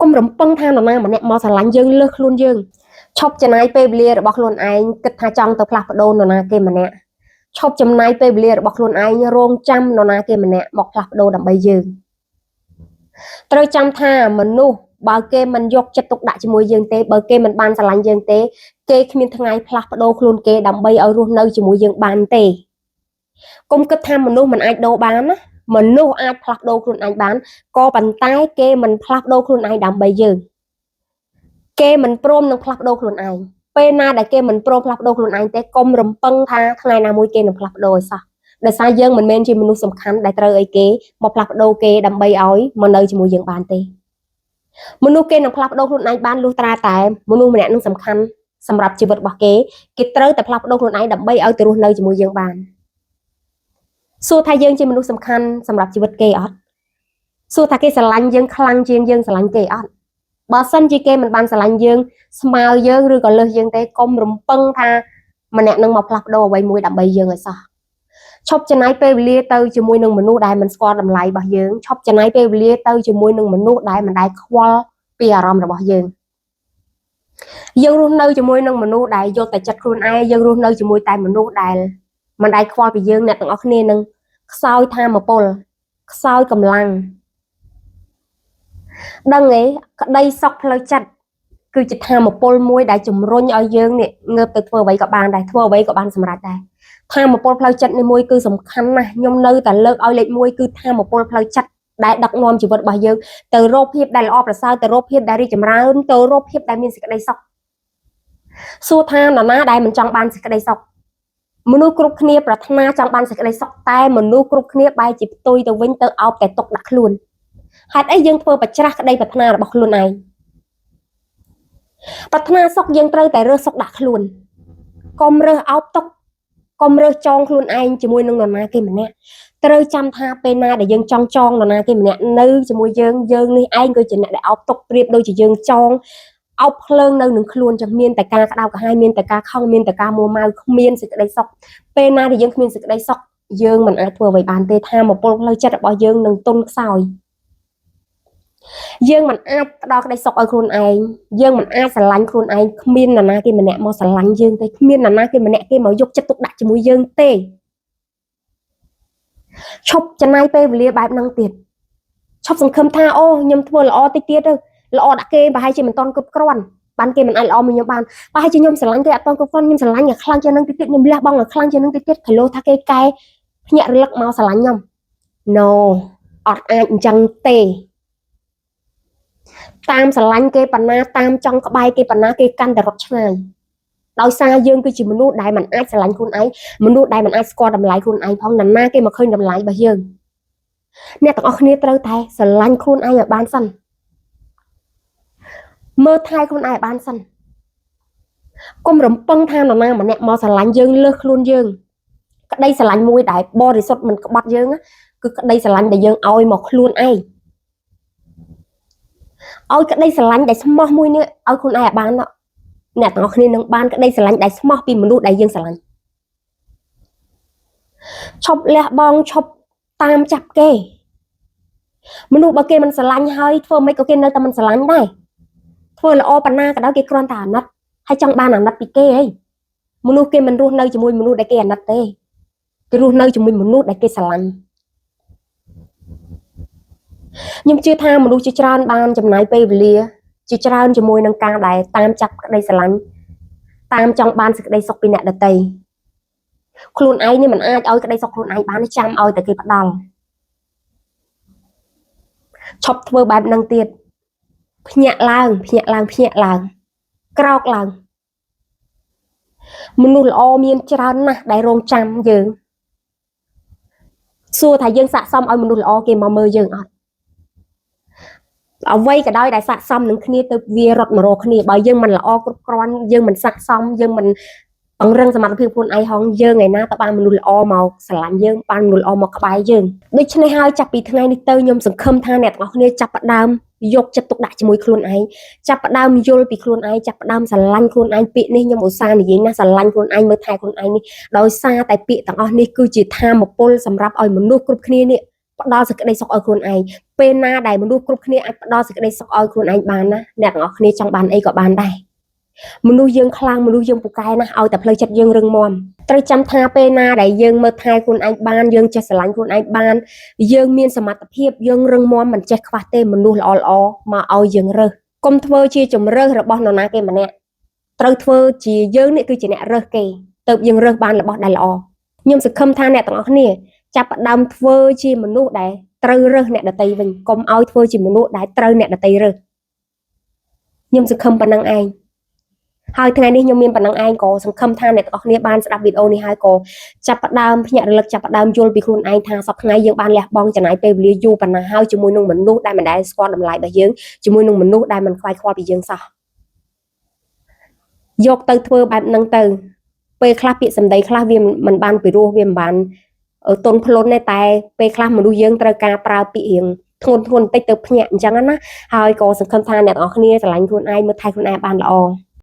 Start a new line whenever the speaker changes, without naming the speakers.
កុំរំពឹងថានរណាម្នាក់មកស្រឡាញ់យើងលើសខ្លួនយើងឈប់ចំណាយពេលវេលារបស់ខ្លួនឯងគិតថាចង់ទៅផ្លាស់ប្ដូរនរណាគេម្នាក់ឈប់ចំណាយពេលវេលារបស់ខ្លួនឯងរងចាំនរណាគេម្នាក់មកផ្លាស់ប្ដូរដើម្បីយើងត្រូវចាំថាមនុស្សបើគេមិនយកចិត្តទុកដាក់ជាមួយយើងទេបើគេមិនបានស្រឡាញ់យើងទេគេគ្មានថ្ងៃផ្លាស់ប្ដូរខ្លួនគេដើម្បីឲ្យរស់នៅជាមួយយើងបានទេកុំគិតថាមនុស្សមិនអាចដូរបានណាមនុស្សអាចផ្លាស់ប្ដូរខ្លួនឯងបានក៏ប៉ុន្តែគេមិនផ្លាស់ប្ដូរខ្លួនឯងដើម្បីយើងគេមិនព្រមនឹងផ្លាស់ប្ដូរខ្លួនឯងពេលណាដែលគេមិនព្រមផ្លាស់ប្ដូរខ្លួនឯងទេកុំរំពឹងថាថ្ងៃណាមួយគេនឹងផ្លាស់ប្ដូរឲ្យសោះដោយសារយើងមិនមែនជាមនុស្សសំខាន់ដែលត្រូវឲ្យគេមកផ្លាស់ប្ដូរគេដើម្បីឲ្យមកនៅជាមួយយើងបានទេមនុស្សគេនឹងផ្លាស់ប្ដូរខ្លួនឯងបានលុះត្រាតែមនុស្សម្នាក់នឹងសំខាន់សម្រាប់ជីវិតរបស់គេត្រូវតែផ្លាស់ប្ដូរខ្លួនឯងដើម្បីឲ្យទៅរស់នៅជាមួយយើងបានសួរថាយើងជាមនុស្សសំខាន់សម្រាប់ជីវិតគេអត់សួរថាគេស្រឡាញ់យើងខ្លាំងជាងយើងស្រឡាញ់គេអត់បើសិនជាគេមិនបានស្រឡាញ់យើងស្មើយើងឬក៏លើសយើងទេកុំរំពឹងថាម្នាក់នឹងមកផ្លាស់ប្ដូរអ្វីមួយដើម្បីយើងឲ្យសោះឈប់ចំណាយពេលវេលាទៅជាមួយនឹងមនុស្សដែលមិនស្គាល់តម្លៃរបស់យើងឈប់ចំណាយពេលវេលាទៅជាមួយនឹងមនុស្សដែលមិនដែលខ្វល់ពីអារម្មណ៍របស់យើងរស់នៅជាមួយនឹងមនុស្សដែលយកតែចិត្តខ្លួនឯងយើងរស់នៅជាមួយតែមនុស្សដែលមិនដែលខ្វល់ពីយើងអ្នកទាំងអស់គ្នានឹងខ្សោយធម៌ពលខ្សោយកម្លាំងដឹងទេក្តីសុខផ្លូវចិត្តគឺជាធម៌ពលមួយដែលជំរុញឲ្យយើងនេះងើបទៅធ្វើអ្វីក៏បានដែរធ្វើអ្វីក៏បានសម្រេចដែរធម៌ពលផ្លូវចិត្តនេះមួយគឺសំខាន់ណាស់ខ្ញុំនៅតែលើកឲ្យលេខ1គឺធម៌ពលផ្លូវចិត្តដែលដឹកនាំជីវិតរបស់យើងទៅរកភាពដែលល្អប្រសើរទៅរកភាពដែលរីកចម្រើនទៅរកភាពដែលមានសេចក្តីសុខសួរថានរណាដែលមិនចង់បានសេចក្តីសុខមនុស្សគ្រប់គ្នាប្រាថ្នាចង់បានសេចក្តីសុខតែមនុស្សគ្រប់គ្នាបែរជាផ្ទុយទៅវិញទៅអោបតែទុកដាក់ខ្លួនហេតុអីយើងធ្វើបច្ច្រាស់ក្តីប្រាថ្នារបស់ខ្លួនឯងប្រាថ្នាសុខយើងត្រូវតែរើសសុខដាក់ខ្លួនកុំរើសអោបទុកកុំរើសចងខ្លួនឯងជាមួយនឹងនរណាគេម្នាក់ត្រូវចាំថាពេលណាដែលយើងចង់ចងនរណាគេម្នាក់នៅជាមួយយើងនេះឯងគឺជាអ្នកដែលអោបទុកប្រៀបដូចជាយើងចងអោបភ្លើងនៅនឹងខ្លួនចាំមានតែការក្តៅក្រហាយមានតែការខឹងមានតែការមួម៉ៅគ្មានសេចក្តីសុខពេលណាដែលយើងគ្មានសេចក្តីសុខយើងមិនអាចធ្វើអ្វីបានទេថាមពលផ្លូវចិត្តរបស់យើងនឹងទន់ខ្សោយយើងមិនអាចផ្ដល់ក្តីសុខឲ្យខ្លួនឯងយើងមិនអាចស្រឡាញ់ខ្លួនឯងគ្មាននរណាគេម្នាក់មកស្រឡាញ់យើងទេគ្មាននរណាគេម្នាក់គេមកយកចិត្តទុកដាក់ជាមួយយើងទេឈប់ចំណាយពេលវេលាបែបហ្នឹងទៀតឈប់សង្ឃឹមថាអូខ្ញុំធ្វើល្អតិចទៀតទៅល្អដាក់គេប្រហែលជាមិនតន់គ្រប់គ្រាន់បានគេមិនអាចល្អមកខ្ញុំបានប្រហែលជាខ្ញុំស្រឡាញ់គេអត់តន់គ្រប់គ្រាន់ខ្ញុំស្រឡាញ់ឲ្យខ្លាំងជាងនឹងតិចទៀតខ្ញុំលះបង់ឲ្យខ្លាំងជាងនឹងតិចទៀតគីឡូថាគេកែភ្ញាក់រលឹកមកស្រឡាញ់ខ្ញុំ No អត់អាចអញ្ចឹងទេតាមស្រឡាញ់គេប៉ុណ្ណាតាមចង់ក្បែរគេប៉ុណ្ណាគេកាន់តែរត់ឆ្ងាយដោយសារយើងគឺជាមនុស្សដែលមិនអាចស្រឡាញ់ខ្លួនឯងមនុស្សដែលមិនអាចស្គាល់តម្លៃខ្លួនឯងផងណាគេមកឃើញតម្លៃរបស់យើងអ្នកទាំងអស់គ្នាត្រូវតែស្រឡាញ់ខ្លួនឯងឲ្យបានសិនមើលថែខ្លួនឯងឲ្យបានសិនកុំរំពឹងថានរណាម្នាក់មកស្រឡាញ់យើងលើសខ្លួនយើងក្តីស្រឡាញ់មួយដែលបរិសុទ្ធមិនក្បត់យើងគឺក្តីស្រឡាញ់ដែលយើងឲ្យមកខ្លួនឯងឲ្យក្តីស្រឡាញ់ដែលស្មោះមួយនេះឲ្យខ្លួនឯងឲ្យបានអ្នកទាំងអស់គ្នានឹងបានក្តីស្រឡាញ់ដែលស្មោះពីមនុស្សដែលយើងស្រឡាញ់ឈប់លះបង់ឈប់តាមចាប់គេមនុស្សបើគេមិនស្រឡាញ់ហើយធ្វើម៉េចក៏គេនៅតែមិនស្រឡាញ់ដែរធ្វើល្អប៉ុណ្ណាក៏ដោយគេគ្រាន់តែអាណិតហើយចង់បានអាណិតពីគេហីមនុស្សគេមិនរស់នៅជាមួយមនុស្សដែលគេអាណិតទេគេរស់នៅជាមួយមនុស្សដែលគេស្រឡាញ់ខ្ញុំជឿថាមនុស្សជាច្រើនបានចំណាយពេលវេលាជាច្រើនជាមួយនឹងការដែលតាមចាប់ក្តីស្រឡាញ់តាមចង់បានសេចក្តីសុខពីអ្នកដទៃខ្លួនឯងនេះមិនអាចឲ្យក្តីសុខខ្លួនឯងបានចាំឲ្យតែគេផ្ដល់ឈប់ធ្វើបែបហ្នឹងទៀតភ្ញាក់ឡើងក្រោកឡើងមនុស្សល្អមានច្រើនណាស់ដែលរងចាំយើងសួរថាយើងស័ក្តិសមឲ្យមនុស្សល្អគេមកមើលយើងអត់អ្វីក៏ដោយដែលស័ក្តិសមនឹងគ្នាទៅវារត់មករកគ្នាបើយើងមិនល្អគ្រប់គ្រាន់យើងមិនស័ក្តិសមយើងមិនពង្រឹងសមត្ថភាពខ្លួនឯងហងយើងឯណាទៅបានមនុស្សល្អមកស្រឡាញ់យើងបានមនុស្សល្អមកក្បែរយើងដូច្នេះហើយចាប់ពីថ្ងៃនេះទៅខ្ញុំសង្ឃឹមថាអ្នកទាំងអស់គ្នាចាប់ផ្ដើមយកចិត្តទុកដាក់ជាមួយខ្លួនឯងចាប់ផ្ដើមយល់ពីខ្លួនឯងចាប់ផ្ដើមស្រឡាញ់ខ្លួនឯងពាក្យនេះខ្ញុំឧស្សាហ៍និយាយណាស្រឡាញ់ខ្លួនឯងមើលថែខ្លួនឯងនេះដោយសារតែពាក្យទាំងអស់នេះគឺជាធម៌ពលសម្រាប់ឲ្យមនុស្សគ្រប់គ្នានេះ ផ្ដល់សេចក្តីសុខឲ្យខ្លួនឯងពេលណាដែលមនុស្សគ្រប់គ្នាអាចផ្ដល់សេចក្តីសុខឲ្យខ្លួនឯងបានណាអ្នកទាំងអស់គ្នាចង់បានអីក៏បានដែរមនុស្សយើងខ្លាំងមនុស្សយើងពូកែណាស់ឲ្យតែផ្លូវចិត្តយើងរឹងមាំត្រូវចាំថាពេលណាដែលយើងមើលថែខ្លួនឯងបានយើងចេះស្រឡាញ់ខ្លួនឯងបានយើងមានសមត្ថភាពយើងរឹងមាំមិនចេះខ្វះទេមនុស្សល្អមកឲ្យយើងរើសកុំធ្វើជាជំរើសរបស់នរណាគេម្នាក់ត្រូវធ្វើជាយើងនេះគឺជាអ្នករើសគេទៅយើងរើសបានរបស់ដែលល្អខ្ញុំសង្ឃឹមថាអ្នកទាំងអស់គ្នាចាប់ផ្ដើមធ្វើជាមនុស្សដែលត្រូវរើសអ្នកដទៃវិញកុំឲ្យធ្វើជាមនុស្សដែលត្រូវអ្នកដទៃរើសខ្ញុំសង្ឃឹមប៉ុណ្ណឹងឯងហើយថ្ងៃនេះខ្ញុំមានប៉ុណ្ណឹងឯងក៏សង្ឃឹមថាអ្នកទាំងអស់គ្នាបានស្ដាប់វីដេអូនេះហើយក៏ចាប់ផ្ដើមភ្ញាក់រលឹកចាប់ផ្ដើមយល់ពីខ្លួនឯងថាសប្តាហ៍ថ្ងៃយើងបានលះបង់ចំណាយពេលវេលាយូរប៉ុណ្ណាហើយជាមួយនឹងមនុស្សដែលមិនដែលស្គាល់តម្លៃរបស់យើងជាមួយនឹងមនុស្សដែលមិនខ្វាយខ្វល់ពីយើងសោះយកទៅធ្វើបែបហ្នឹងទៅពេលខ្លះពាក្យសម្ដីខ្លះវាមិនបានពិរោះវាមិនបានទន់ភ្លន់ទេតែពេលខ្លះមនុស្សយើងត្រូវការប្រើពាក្យរៀងធ្ងន់បន្តិចទៅភ្ញាក់អញ្ចឹងណាហើយក៏សង្ឃឹមថាអ្នកទាំងអស់គ្នាស្រឡាញ់ខ្លួនឯងមើលថែខ្លួនឯងបានល្អ